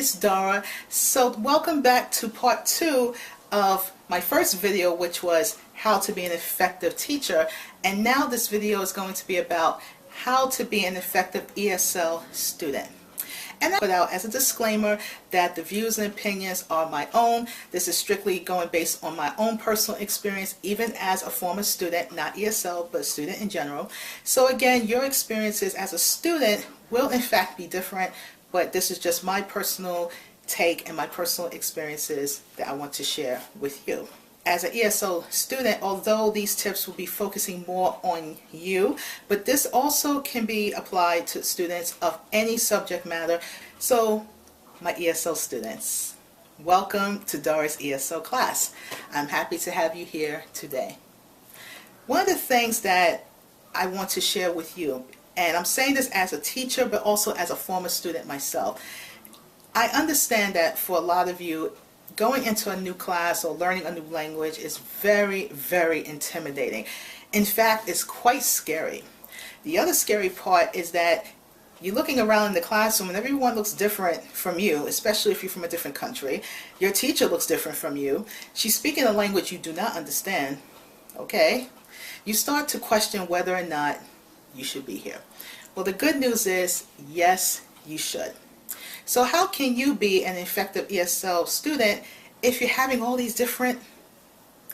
it's Dara. So welcome back to part 2 of my first video, which was how to be an effective teacher. And now this video is going to be about how to be an effective ESL student. And I put out as a disclaimer that the views and opinions are my own. This is strictly going based on my own personal experience, even as a former student, not ESL, but a student in general. So again, your experiences as a student will in fact be different, but this is just my personal take and my personal experiences that I want to share with you. As an ESL student, although these tips will be focusing more on you, but this also can be applied to students of any subject matter. So, my ESL students, welcome to Dara's ESL class. I'm happy to have you here today. One of the things that I want to share with you, and I'm saying this as a teacher, but also as a former student myself, I understand that for a lot of you, going into a new class or learning a new language is very, very intimidating. In fact, it's quite scary. The other scary part is that you're looking around in the classroom and everyone looks different from you, especially if you're from a different country. Your teacher looks different from you. She's speaking a language you do not understand. Okay? You start to question whether or not you should be here. Well, the good news is, yes, you should. So how can you be an effective ESL student if you're having all these different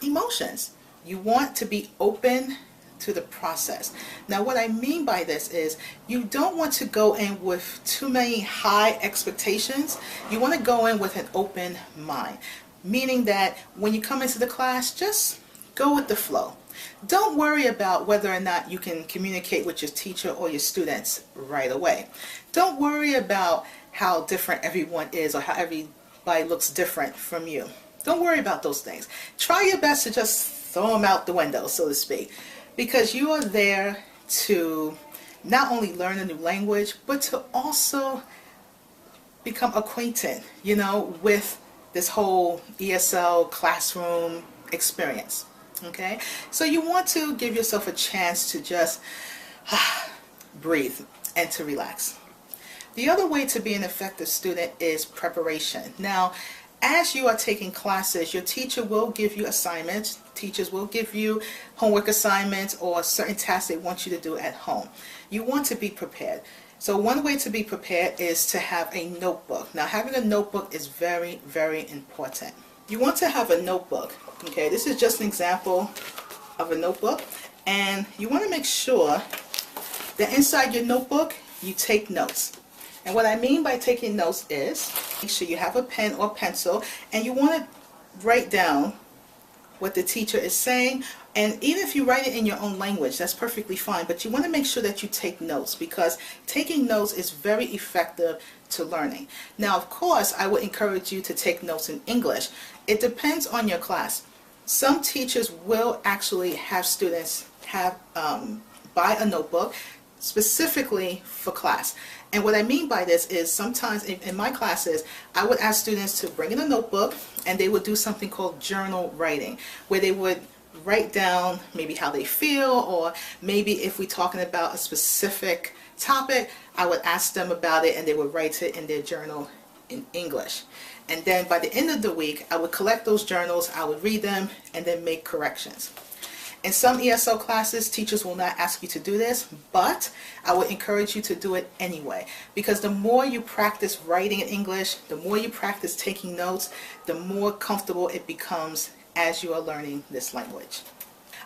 emotions? You want to be open to the process. Now what I mean by this is you don't want to go in with too many high expectations. You want to go in with an open mind, meaning that when you come into the class, just go with the flow. Don't worry about whether or not you can communicate with your teacher or your students right away. Don't worry about how different everyone is or how everybody looks different from you. Don't worry about those things. Try your best to just throw them out the window, so to speak, because you are there to not only learn a new language, but to also become acquainted, with this whole ESL classroom experience. Okay? So you want to give yourself a chance to just breathe and to relax. The other way to be an effective student is preparation. Now, as you are taking classes, your teacher will give you assignments. Teachers will give you homework assignments or certain tasks they want you to do at home. You want to be prepared. So one way to be prepared is to have a notebook. Now, having a notebook is very, very important. You want to have a notebook. Okay, this is just an example of a notebook. And you want to make sure that inside your notebook, you take notes. And what I mean by taking notes is, make sure you have a pen or pencil and you want to write down what the teacher is saying. And even if you write it in your own language, that's perfectly fine. But you want to make sure that you take notes, because taking notes is very effective to learning. Now, of course, I would encourage you to take notes in English. It depends on your class. Some teachers will actually have students buy a notebook specifically for class. And what I mean by this is sometimes in my classes, I would ask students to bring in a notebook and they would do something called journal writing, where they would write down maybe how they feel, or maybe if we're talking about a specific topic, I would ask them about it and they would write it in their journal in English. And then by the end of the week, I would collect those journals, I would read them, and then make corrections. In some ESL classes, teachers will not ask you to do this, but I would encourage you to do it anyway, because the more you practice writing in English, the more you practice taking notes, the more comfortable it becomes as you are learning this language.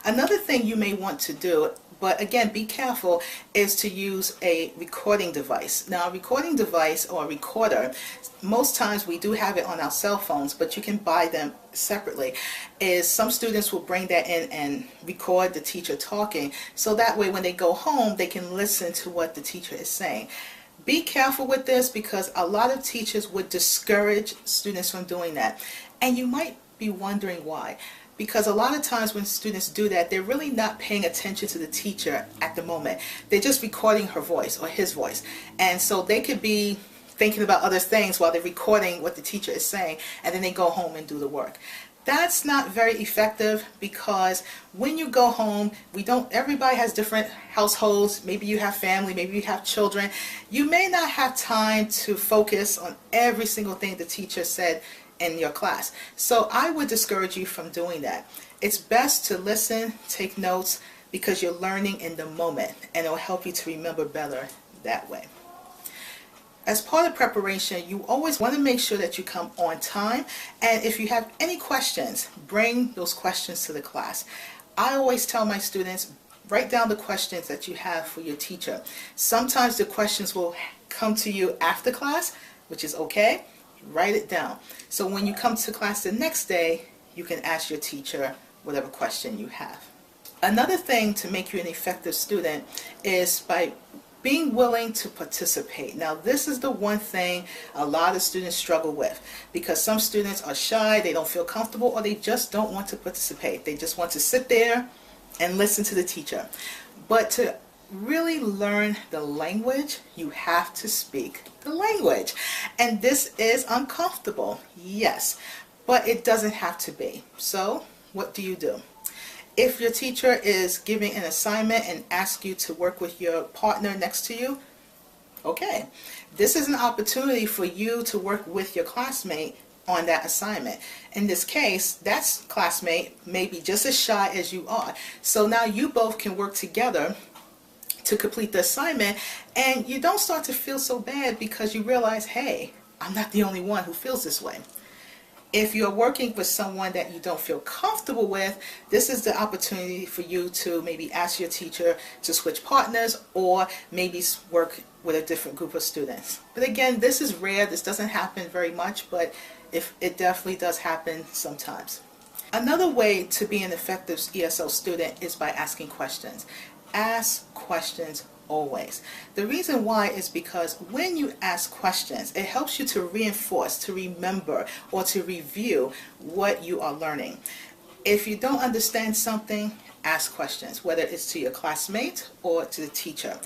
Another thing you may want to do, but again, be careful, is to use a recording device. Now, a recording device or a recorder, most times we do have it on our cell phones, but you can buy them separately. Is some students will bring that in and record the teacher talking, so that way when they go home, they can listen to what the teacher is saying. Be careful with this, because a lot of teachers would discourage students from doing that. And you might be wondering why. Because a lot of times when students do that, they're really not paying attention to the teacher at the moment. They're just recording her voice or his voice. And so they could be thinking about other things while they're recording what the teacher is saying, and then they go home and do the work. That's not very effective because when you go home, everybody has different households. Maybe you have family, maybe you have children. You may not have time to focus on every single thing the teacher said in your class. So I would discourage you from doing that. It's best to listen, take notes, because you're learning in the moment, and it'll help you to remember better that way. As part of preparation, you always want to make sure that you come on time, and if you have any questions, bring those questions to the class. I always tell my students, write down the questions that you have for your teacher. Sometimes the questions will come to you after class, which is okay. Write it down. So when you come to class the next day, you can ask your teacher whatever question you have. Another thing to make you an effective student is by being willing to participate. Now, this is the one thing a lot of students struggle with, because some students are shy, they don't feel comfortable, or they just don't want to participate. They just want to sit there and listen to the teacher. But to really learn the language, you have to speak the language. And this is uncomfortable, yes, but it doesn't have to be. So, what do? If your teacher is giving an assignment and asks you to work with your partner next to you, okay. This is an opportunity for you to work with your classmate on that assignment. In this case, that classmate may be just as shy as you are. So now you both can work together to complete the assignment, and you don't start to feel so bad because you realize, hey, I'm not the only one who feels this way. If you're working with someone that you don't feel comfortable with, this is the opportunity for you to maybe ask your teacher to switch partners, or maybe work with a different group of students. But again, this is rare. This doesn't happen very much, but it definitely does happen sometimes. Another way to be an effective ESL student is by asking questions. Ask questions always. The reason why is because when you ask questions, it helps you to reinforce, to remember, or to review what you are learning. If you don't understand something, ask questions, whether it's to your classmate or to the teacher.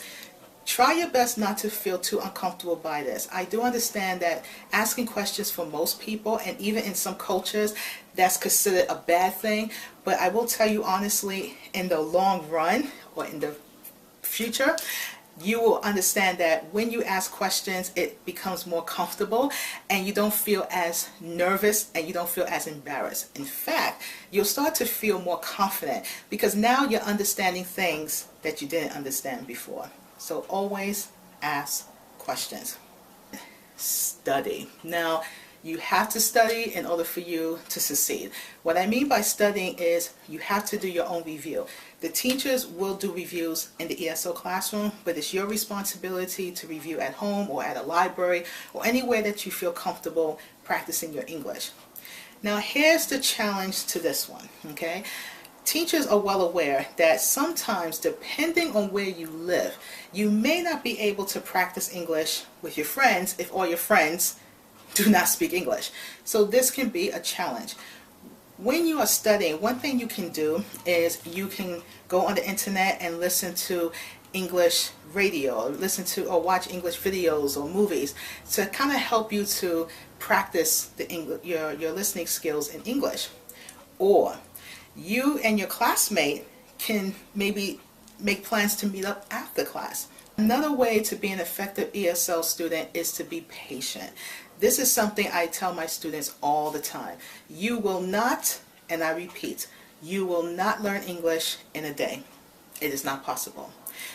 Try your best not to feel too uncomfortable by this. I do understand that asking questions for most people, and even in some cultures, that's considered a bad thing. But I will tell you honestly, in the long run, or in the future, you will understand that when you ask questions, it becomes more comfortable, and you don't feel as nervous, and you don't feel as embarrassed. In fact, you'll start to feel more confident because now you're understanding things that you didn't understand before. So always ask questions. Study. Now, you have to study in order for you to succeed. What I mean by studying is you have to do your own review. The teachers will do reviews in the ESL classroom, but it's your responsibility to review at home or at a library or anywhere that you feel comfortable practicing your English. Now, here's the challenge to this one, okay? Teachers are well aware that sometimes, depending on where you live, you may not be able to practice English with your friends if all your friends do not speak English. So this can be a challenge. When you are studying, one thing you can do is you can go on the internet and listen to English radio, or watch English videos or movies to kind of help you to practice your listening skills in English. Or you and your classmate can maybe make plans to meet up after class. Another way to be an effective ESL student is to be patient. This is something I tell my students all the time. You will not, and I repeat, you will not learn English in a day. It is not possible.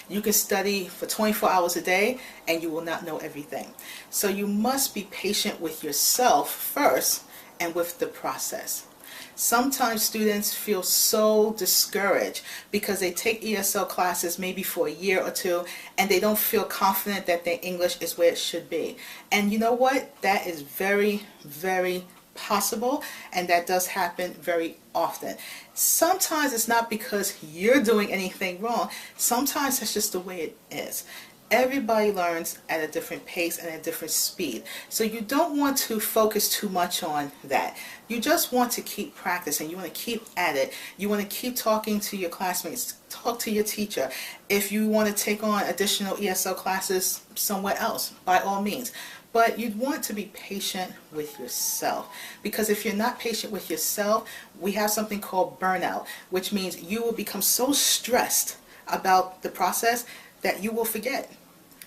You can study for 24 hours a day and you will not know everything. So you must be patient with yourself first and with the process. Sometimes students feel so discouraged because they take ESL classes maybe for a year or two and they don't feel confident that their English is where it should be. And you know what? That is very, very possible, and that does happen very often. Sometimes it's not because you're doing anything wrong. Sometimes it's just the way it is. Everybody learns at a different pace and a different speed. So you don't want to focus too much on that. You just want to keep practicing. You want to keep at it. You want to keep talking to your classmates. Talk to your teacher. If you want to take on additional ESL classes somewhere else, by all means. But you'd want to be patient with yourself, because if you're not patient with yourself, we have something called burnout, which means you will become so stressed about the process that you will forget.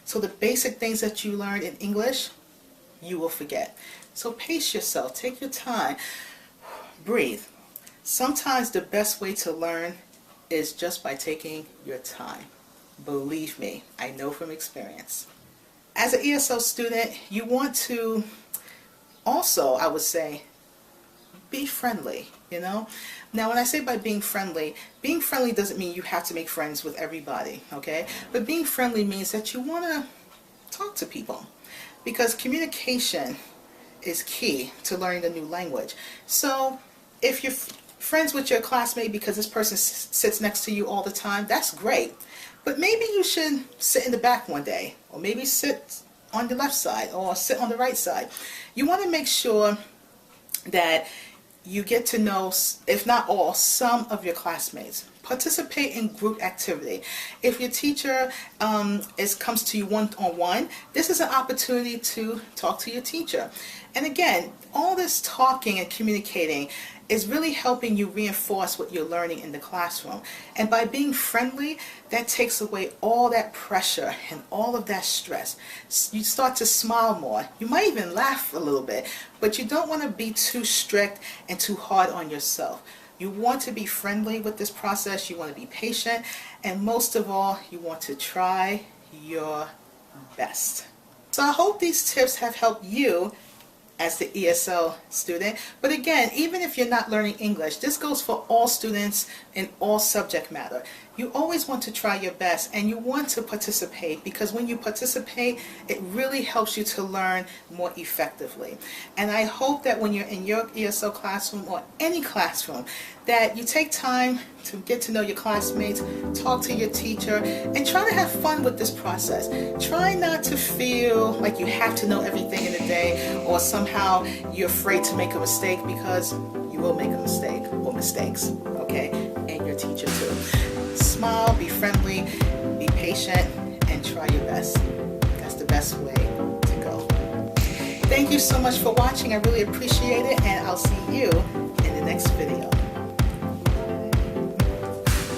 So the basic things that you learned in English, you will forget. So pace yourself, take your time, breathe. Sometimes the best way to learn is just by taking your time. Believe me, I know from experience. As an ESL student, you want to also, I would say, be friendly, you know? Now, when I say by being friendly doesn't mean you have to make friends with everybody, okay? But being friendly means that you want to talk to people, because communication is key to learning a new language. So if you're friends with your classmate because this person sits next to you all the time, that's great. But maybe you should sit in the back one day, or maybe sit on the left side, or sit on the right side. You want to make sure that you get to know, if not all, some of your classmates. Participate in group activity. If your teacher comes to you one-on-one, this is an opportunity to talk to your teacher. And again, all this talking and communicating is really helping you reinforce what you're learning in the classroom. And by being friendly, that takes away all that pressure and all of that stress. You start to smile more. You might even laugh a little bit, but you don't want to be too strict and too hard on yourself. You want to be friendly with this process, you want to be patient, and most of all, you want to try your best. So I hope these tips have helped you as the ESL student. But again, even if you're not learning English, this goes for all students in all subject matter. You always want to try your best, and you want to participate, because when you participate, it really helps you to learn more effectively. And I hope that when you're in your ESL classroom or any classroom, that you take time to get to know your classmates, talk to your teacher, and try to have fun with this process. Try not to feel like you have to know everything in a day, or somehow you're afraid to make a mistake, because you will make a mistake or mistakes, okay? And your teacher too. Smile, be friendly, be patient, and try your best. That's the best way to go. Thank you so much for watching. I really appreciate it, and I'll see you in the next video.